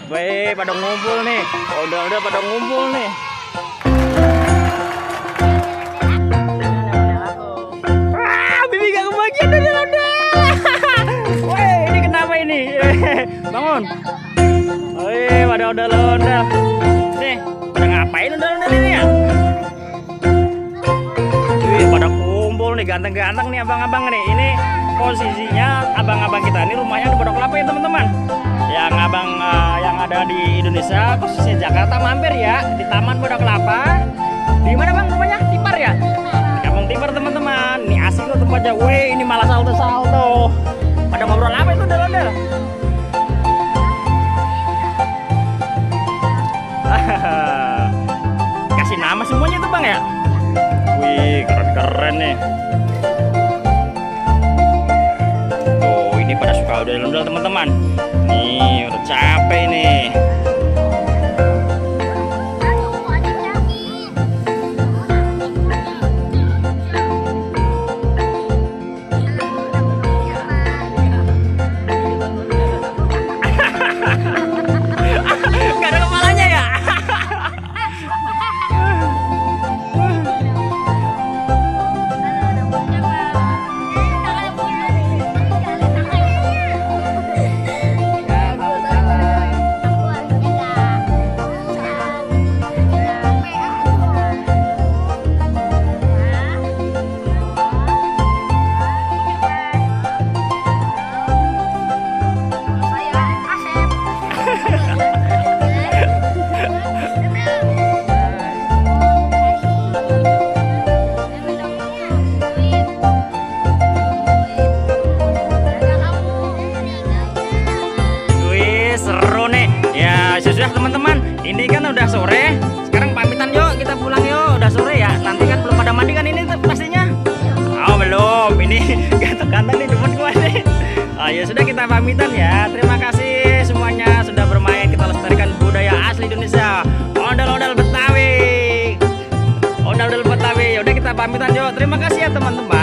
Weh, pada ngumpul nih. Udah pada ngumpul nih. Bibi gak kebagian dari ondel. Weh, ini kenapa ini? Bangun. Weh, pada ondel-ondel. Nih, pada ngapain ondel-ondel ini ya? Wih, pada kumpul nih, ganteng-ganteng nih abang-abang nih. Ini posisinya abang-abang kita ini rumahnya di Pondok Kelapa ya teman-teman. Yang abang yang ada di Indonesia, khususnya Jakarta, mampir ya di Taman Pondok Kelapa. Di mana bang rumahnya? Tipar ya? Di Kampung Tipar teman-teman. Ini asik loh tempatnya. Wih, ini malah salto-salto. Pada ngobrol apa itu ondel-ondel? Kasih nama semuanya tuh bang ya? Wih, keren-keren nih. Tuh, ini pada suka ondel-ondel teman-teman. Nih, udah capek nih. Gak ada kepalanya ya? Sudah teman-teman, ini kan udah sore. Sekarang pamitan yuk, kita pulang yuk. Udah sore ya. Nanti kan belum pada mandi kan ini pastinya. Oh belum, ini ganteng-ganteng nih teman gua nih. Oh, ya sudah kita pamitan ya. Terima kasih semuanya sudah bermain. Kita lestarikan budaya asli Indonesia. Ondel-ondel Betawi. Ondel-ondel Betawi. Udah kita pamitan yuk. Terima kasih ya teman-teman.